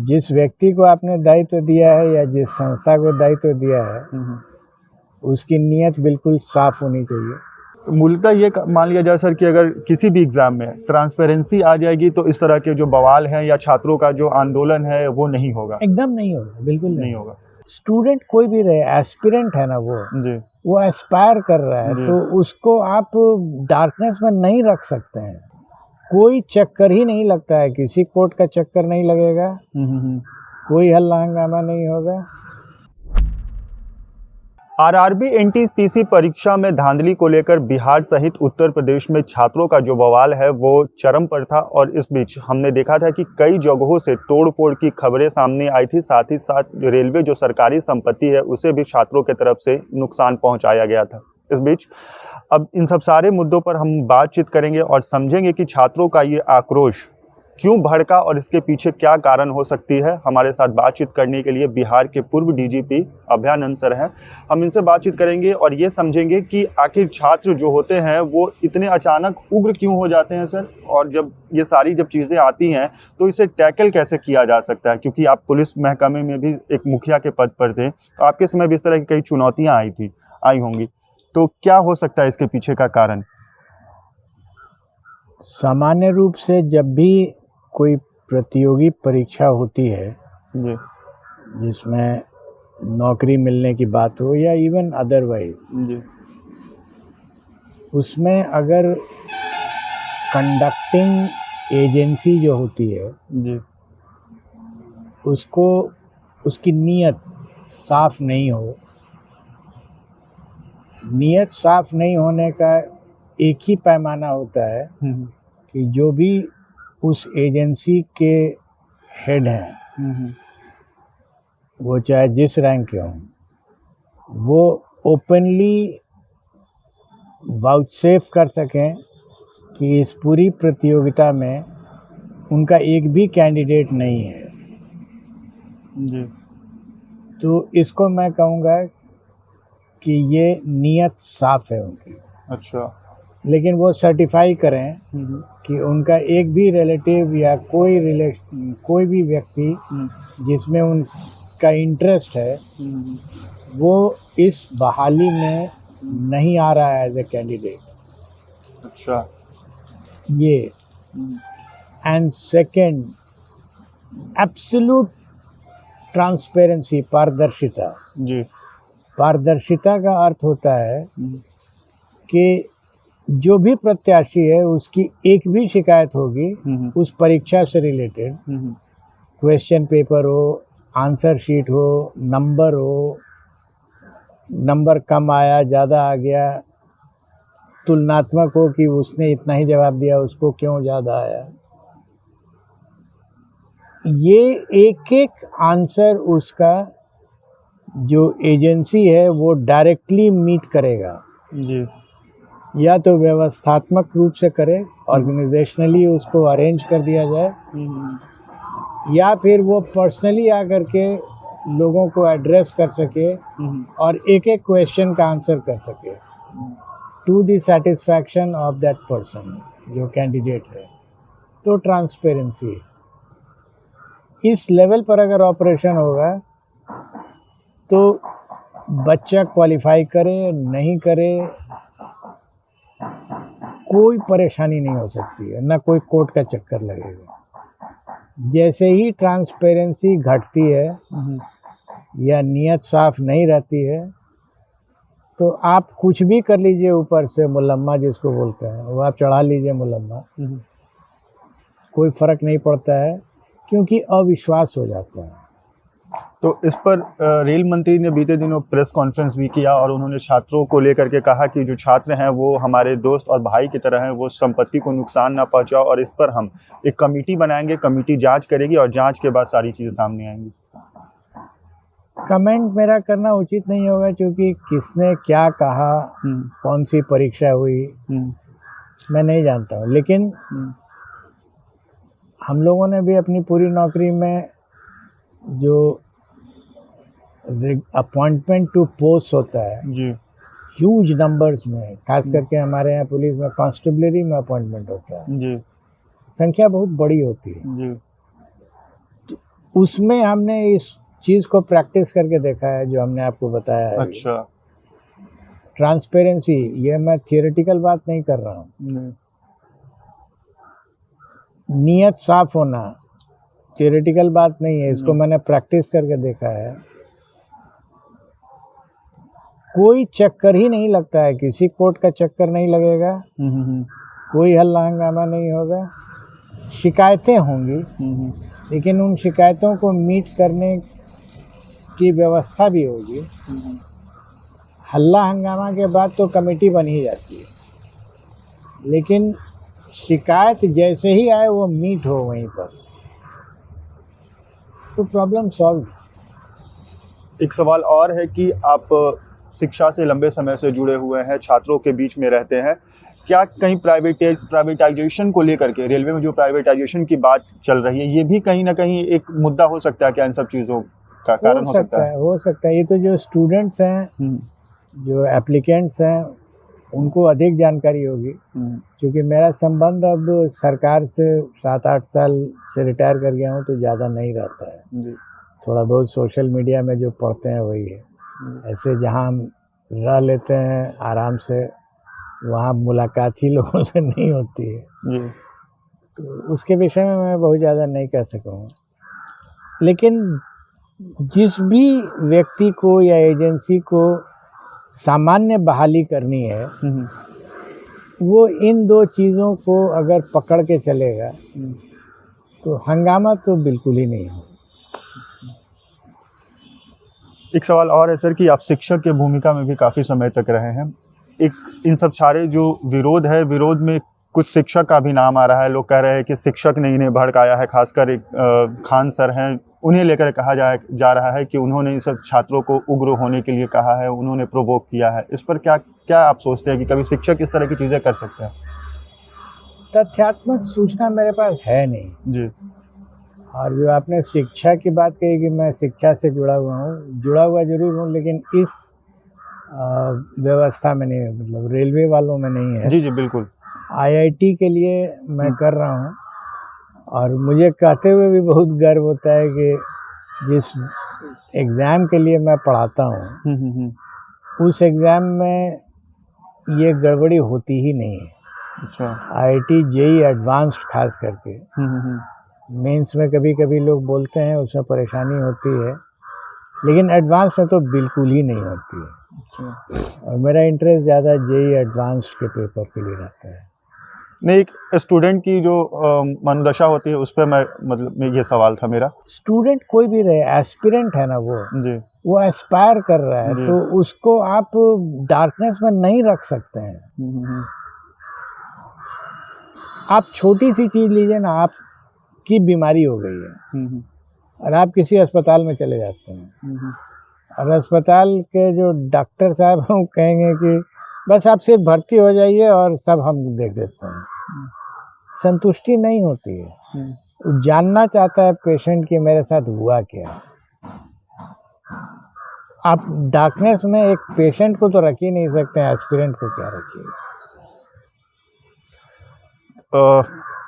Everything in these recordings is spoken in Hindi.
जिस व्यक्ति को आपने दायित्व दिया है या जिस संस्था को दायित्व दिया है उसकी नीयत बिल्कुल साफ होनी चाहिए। तो मूलतः ये मान लिया जाए सर कि अगर किसी भी एग्जाम में ट्रांसपेरेंसी आ जाएगी तो इस तरह के जो बवाल हैं या छात्रों का जो आंदोलन है वो नहीं होगा। एकदम नहीं होगा, बिल्कुल नहीं होगा। स्टूडेंट कोई भी रहे, एस्पिरेंट है ना जी। वो एस्पायर कर रहा है जी। तो उसको आप डार्कनेस में नहीं रख सकते हैं। कोई चक्कर ही नहीं लगता है, किसी कोर्ट का चक्कर नहीं लगेगा, कोई हल्ला हंगामा नहीं होगा। आरआरबी एनटीपीसी परीक्षा में धांधली को लेकर बिहार सहित उत्तर प्रदेश में छात्रों का जो बवाल है वो चरम पर था और इस बीच हमने देखा था कि कई जगहों से तोड़फोड़ की खबरें सामने आई थी। साथ ही साथ रेलवे जो सरकारी संपत्ति है उसे भी छात्रों की तरफ से नुकसान पहुंचाया गया था। इस बीच अब इन सब सारे मुद्दों पर हम बातचीत करेंगे और समझेंगे कि छात्रों का ये आक्रोश क्यों भड़का और इसके पीछे क्या कारण हो सकती है। हमारे साथ बातचीत करने के लिए बिहार के पूर्व डीजीपी अभयानंद सर हैं। हम इनसे बातचीत करेंगे और ये समझेंगे कि आखिर छात्र जो होते हैं वो इतने अचानक उग्र क्यों हो जाते हैं सर, और जब ये सारी चीज़ें आती हैं तो इसे टैकल कैसे किया जा सकता है, क्योंकि आप पुलिस महकमे में भी एक मुखिया के पद पर थे तो आपके समय भी इस तरह की कई चुनौतियाँ आई होंगी, तो क्या हो सकता है इसके पीछे का कारण? सामान्य रूप से जब भी कोई प्रतियोगी परीक्षा होती है जी। जिसमें नौकरी मिलने की बात हो या इवन अदरवाइज जी। उसमें अगर कंडक्टिंग एजेंसी जो होती है जी। उसको उसकी नीयत साफ नहीं हो, नीयत साफ नहीं होने का एक ही पैमाना होता है कि जो भी उस एजेंसी के हेड हैं वो चाहे जिस रैंक के हों वो ओपनली वाउचसेफ कर सकें कि इस पूरी प्रतियोगिता में उनका एक भी कैंडिडेट नहीं है। जी। तो इसको मैं कहूँगा कि ये नीयत साफ है उनकी। अच्छा। लेकिन वो सर्टिफाई करें कि उनका एक भी रिलेटिव या कोई भी व्यक्ति जिसमें उनका इंटरेस्ट है वो इस बहाली में नहीं आ रहा है एज ए कैंडिडेट। अच्छा। ये एंड सेकंड, एब्सोल्यूट ट्रांसपेरेंसी, पारदर्शिता। जी। पारदर्शिता का अर्थ होता है कि जो भी प्रत्याशी है उसकी एक भी शिकायत होगी उस परीक्षा से रिलेटेड, क्वेश्चन पेपर हो, आंसर शीट हो, नंबर हो, नंबर कम आया ज़्यादा आ गया, तुलनात्मक हो कि उसने इतना ही जवाब दिया उसको क्यों ज़्यादा आया, ये एक एक आंसर उसका जो एजेंसी है वो डायरेक्टली मीट करेगा। जी। या तो व्यवस्थात्मक रूप से करे, ऑर्गेनाइजेशनली उसको अरेंज कर दिया जाए, या फिर वो पर्सनली आकर के लोगों को एड्रेस कर सके और एक एक क्वेश्चन का आंसर कर सके to the satisfaction of that person जो कैंडिडेट है। तो ट्रांसपेरेंसी इस लेवल पर अगर ऑपरेशन होगा तो बच्चा क्वालिफाई करे नहीं करे कोई परेशानी नहीं हो सकती है, ना कोई कोर्ट का चक्कर लगेगा। जैसे ही ट्रांसपेरेंसी घटती है या नियत साफ नहीं रहती है तो आप कुछ भी कर लीजिए, ऊपर से मुलम्मा जिसको बोलते हैं वो आप चढ़ा लीजिए मुलम्मा, कोई फर्क नहीं पड़ता है क्योंकि अविश्वास हो जाता है। तो इस पर रेल मंत्री ने बीते दिनों प्रेस कॉन्फ्रेंस भी किया और उन्होंने छात्रों को लेकर के कहा कि जो छात्र हैं वो हमारे दोस्त और भाई की तरह हैं, वो संपत्ति को नुकसान ना पहुंचाओ और इस पर हम एक कमेटी बनाएंगे, कमेटी जांच करेगी और जांच के बाद सारी चीज़ें सामने आएंगी। कमेंट मेरा करना उचित नहीं होगा क्योंकि किसने क्या कहा, कौन सी परीक्षा हुई मैं नहीं जानता हूँ। लेकिन हम लोगों ने भी अपनी पूरी नौकरी में जो अपॉइंटमेंट टू पोस्ट होता है जी। ह्यूज नंबर्स में, खास करके हमारे यहाँ पुलिस में कांस्टेबलरी में अपॉइंटमेंट होता है जी। संख्या बहुत बड़ी होती है। जी। उसमें हमने इस चीज़ को प्रैक्टिस करके देखा है जो हमने आपको बताया है। अच्छा। ट्रांसपेरेंसी, ये मैं थियोरेटिकल बात नहीं कर रहा हूँ। नीयत साफ होना थियोरेटिकल बात नहीं है, इसको मैंने प्रैक्टिस करके देखा है। कोई चक्कर ही नहीं लगता है, किसी कोर्ट का चक्कर नहीं लगेगा, कोई हल्ला हंगामा नहीं होगा। शिकायतें होंगी, लेकिन उन शिकायतों को मीट करने की व्यवस्था भी होगी। हल्ला हंगामा के बाद तो कमेटी बन ही जाती है, लेकिन शिकायत जैसे ही आए वो मीट हो वहीं पर, तो प्रॉब्लम सॉल्व। एक सवाल और है कि आप शिक्षा से लंबे समय से जुड़े हुए हैं, छात्रों के बीच में रहते हैं, क्या कहीं प्राइवेटाइजेशन को लेकर के, रेलवे में जो प्राइवेटाइजेशन की बात चल रही है, ये भी कहीं ना कहीं एक मुद्दा हो सकता है क्या? इन सब चीज़ों का कारण हो सकता है? हो सकता है। ये तो जो स्टूडेंट्स हैं, जो एप्लीकेंट्स हैं, उनको अधिक जानकारी होगी, क्योंकि मेरा संबंध अब सरकार से 7-8 साल से रिटायर कर गया हूँ, तो ज़्यादा नहीं रहता है जी। थोड़ा बहुत सोशल मीडिया में जो पढ़ते हैं वही है। ऐसे जहाँ हम रह लेते हैं आराम से, वहाँ मुलाकात ही लोगों से नहीं होती है जी। तो उसके विषय में मैं बहुत ज़्यादा नहीं कह सकूँगा, लेकिन जिस भी व्यक्ति को या एजेंसी को सामान्य बहाली करनी है, वो इन दो चीज़ों को अगर पकड़ के चलेगा तो हंगामा तो बिल्कुल ही नहीं हो। एक सवाल और है सर कि आप शिक्षक की भूमिका में भी काफ़ी समय तक रहे हैं। एक इन सब सारे जो विरोध है, विरोध में कुछ शिक्षक का भी नाम आ रहा है। लोग कह रहे हैं कि शिक्षक ने इन्हें भड़काया है, खासकर एक खान सर हैं, उन्हें लेकर कहा जा रहा है कि उन्होंने इन सब छात्रों को उग्र होने के लिए कहा है, उन्होंने प्रोवोक किया है। इस पर क्या आप सोचते हैं कि कभी शिक्षक इस तरह की चीज़ें कर सकते हैं? तथ्यात्मक सूचना मेरे पास है नहीं जी। और जो आपने शिक्षा की बात कही कि मैं शिक्षा से जुड़ा हुआ जरूर हूँ, लेकिन इस व्यवस्था में नहीं, मतलब रेलवे वालों में नहीं है। जी जी बिल्कुल। IIT के लिए मैं कर रहा हूँ और मुझे कहते हुए भी बहुत गर्व होता है कि जिस एग्ज़ाम के लिए मैं पढ़ाता हूँ उस एग्ज़ाम में ये गड़बड़ी होती ही नहीं है। अच्छा। IIT JEE एडवांस्ड खास करके मेंस में कभी कभी लोग बोलते हैं उसमें परेशानी होती है, लेकिन एडवांस में तो बिल्कुल ही नहीं होती है। अच्छा। और मेरा इंटरेस्ट ज़्यादा JEE एडवांस्ड के पेपर के लिए रहता है। नहीं, एक स्टूडेंट की जो मनोदशा होती है उस पर मतलब ये सवाल था मेरा। स्टूडेंट कोई भी रहे, एस्पिरेंट है ना वो जी, वो एस्पायर कर रहा है, तो उसको आप डार्कनेस में नहीं रख सकते हैं। आप छोटी सी चीज़ लीजिए ना, आपकी बीमारी हो गई है और आप किसी अस्पताल में चले जाते हैं और अस्पताल के जो डॉक्टर साहब हैं वो कहेंगे कि बस आप सिर्फ भर्ती हो जाइए और सब हम देख देते हैं। संतुष्टि नहीं होती है। वो जानना चाहता है पेशेंट कि मेरे साथ हुआ क्या। आप डार्कनेस में एक पेशेंट को तो रख ही नहीं सकते हैं, एस्पिरेंट को क्या रखिएगा।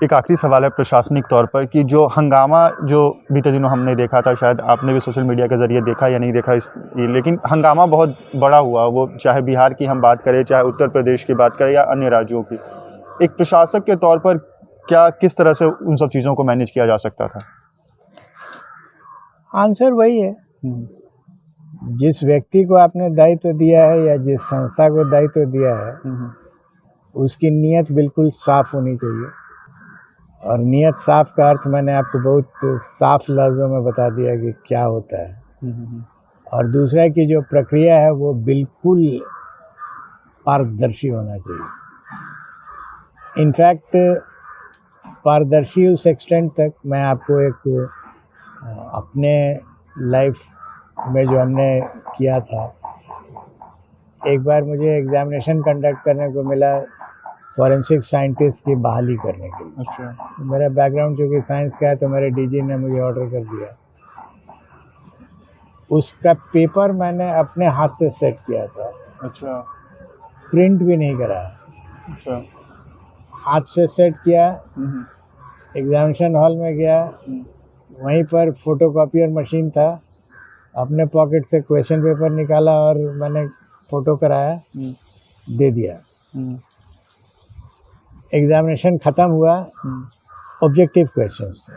एक आखिरी सवाल है प्रशासनिक तौर पर कि जो हंगामा जो बीते दिनों हमने देखा था, शायद आपने भी सोशल मीडिया के ज़रिए देखा या नहीं देखा लेकिन हंगामा बहुत बड़ा हुआ, वो चाहे बिहार की हम बात करें, चाहे उत्तर प्रदेश की बात करें या अन्य राज्यों की। एक प्रशासक के तौर पर किस तरह से उन सब चीज़ों को मैनेज किया जा सकता था? आंसर वही है, जिस व्यक्ति को आपने दायित्व दिया है या जिस संस्था को दायित्व दिया है उसकी नीयत बिल्कुल साफ होनी चाहिए। और नियत साफ का अर्थ मैंने आपको बहुत साफ लफ्ज़ों में बता दिया कि क्या होता है। और दूसरा कि जो प्रक्रिया है वो बिल्कुल पारदर्शी होना चाहिए। इनफैक्ट पारदर्शी उस एक्सटेंट तक, मैं आपको एक अपने लाइफ में जो हमने किया था, एक बार मुझे एग्ज़ामिनेशन कंडक्ट करने को मिला फॉरेंसिक साइंटिस्ट की बहाली करने के लिए। अच्छा। मेरा बैकग्राउंड चूँकि साइंस का है तो मेरे DG ने मुझे ऑर्डर कर दिया। उसका पेपर मैंने अपने हाथ से सेट किया था। अच्छा। प्रिंट भी नहीं करा। अच्छा। हाथ से सेट किया, एग्जामिनेशन हॉल में गया, वहीं पर फोटोकॉपियर मशीन था, अपने पॉकेट से क्वेश्चन पेपर निकाला और मैंने फ़ोटो कराया, दे दिया। एग्ज़ामिनेशन ख़त्म हुआ, ऑब्जेक्टिव क्वेश्चंस थे।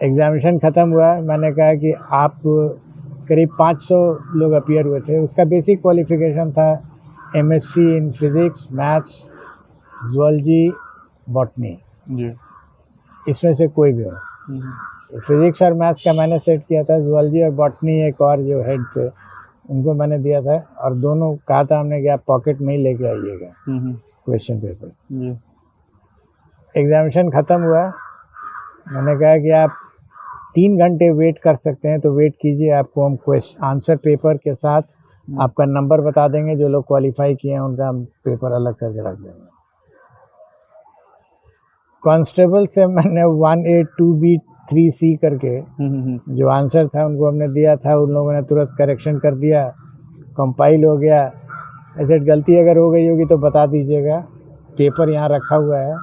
एग्ज़ामिनेशन ख़त्म हुआ, मैंने कहा कि आप करीब 500 लोग अपीयर हुए थे। उसका बेसिक क्वालिफ़िकेशन था MSc in physics, maths, zoology, botany जी। इसमें से कोई भी हो। तो फिज़िक्स और मैथ्स का मैंने सेट किया था, ज़ूलॉजी और बॉटनी एक और जो हेड थे उनको मैंने दिया था, और दोनों कहा था हमने कि आप पॉकेट में ही लेके आइएगा क्वेश्चन पेपर। एग्ज़ामिनेशन ख़त्म हुआ, मैंने कहा कि आप 3 घंटे वेट कर सकते हैं तो वेट कीजिए, आपको हम आंसर पेपर के साथ आपका नंबर बता देंगे, जो लोग क्वालिफाई किए हैं उनका हम पेपर अलग करके रख देंगे। कांस्टेबल से मैंने 1A2B3C करके जो आंसर था उनको हमने दिया था, उन लोगों ने तुरंत करेक्शन कर दिया, कंपाइल हो गया। ऐसे गलती अगर हो गई होगी तो बता दीजिएगा, पेपर यहाँ रखा हुआ है।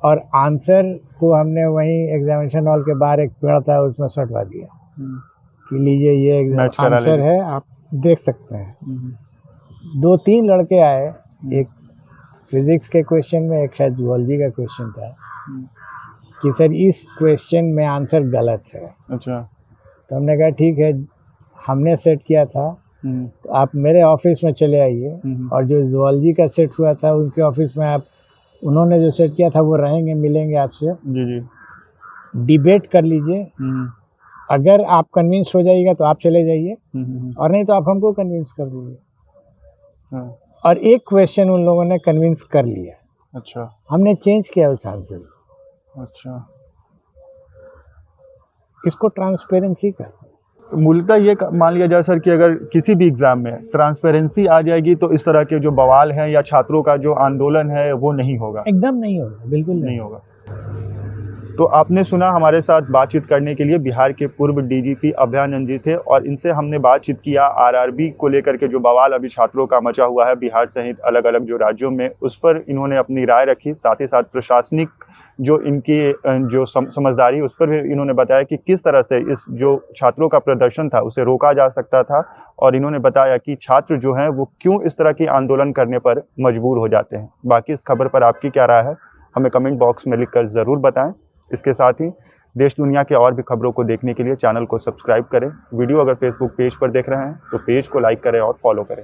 और आंसर को हमने वहीं एग्जामिनेशन हॉल के बाहर एक पेड़ था उसमें सटवा दिया कि लीजिए ये आंसर है, आप देख सकते हैं। 2-3 लड़के आए, एक फिजिक्स के क्वेश्चन में, एक शायद जूलॉजी का क्वेश्चन था, कि सर इस क्वेश्चन में आंसर गलत है। अच्छा। तो हमने कहा ठीक है, हमने सेट किया था तो आप मेरे ऑफिस में चले आइए, और जो जूलॉजी का सेट हुआ था उनके ऑफिस में आप, उन्होंने जो सेट किया था वो रहेंगे, मिलेंगे आपसे, जी। डिबेट कर लीजिए। अगर आप कन्विंस हो जाइएगा तो आप चले जाइए, और नहीं तो आप हमको कन्विंस कर दीजिए। और एक क्वेश्चन उन लोगों ने कन्विंस कर लिया। अच्छा। हमने चेंज किया उस आंसर। अच्छा। इसको ट्रांसपेरेंसी का। तो मूलतः ये मान लिया जाए सर कि अगर किसी भी एग्ज़ाम में ट्रांसपेरेंसी आ जाएगी तो इस तरह के जो बवाल हैं या छात्रों का जो आंदोलन है वो नहीं होगा। एकदम नहीं होगा, बिल्कुल नहीं होगा। तो आपने सुना, हमारे साथ बातचीत करने के लिए बिहार के पूर्व DGP अभयानंद जी थे, और इनसे हमने बातचीत किया RRB को लेकर के जो बवाल अभी छात्रों का मचा हुआ है बिहार सहित अलग अलग जो राज्यों में, उस पर इन्होंने अपनी राय रखी। साथ ही साथ प्रशासनिक जो इनकी जो समझदारी, उस पर भी इन्होंने बताया कि किस तरह से इस जो छात्रों का प्रदर्शन था उसे रोका जा सकता था, और इन्होंने बताया कि छात्र जो हैं वो क्यों इस तरह की आंदोलन करने पर मजबूर हो जाते हैं। बाकी इस खबर पर आपकी क्या राय है, हमें कमेंट बॉक्स में लिखकर ज़रूर बताएं। इसके साथ ही देश दुनिया के और भी खबरों को देखने के लिए चैनल को सब्सक्राइब करें। वीडियो अगर फेसबुक पेज पर देख रहे हैं तो पेज को लाइक करें और फॉलो करें।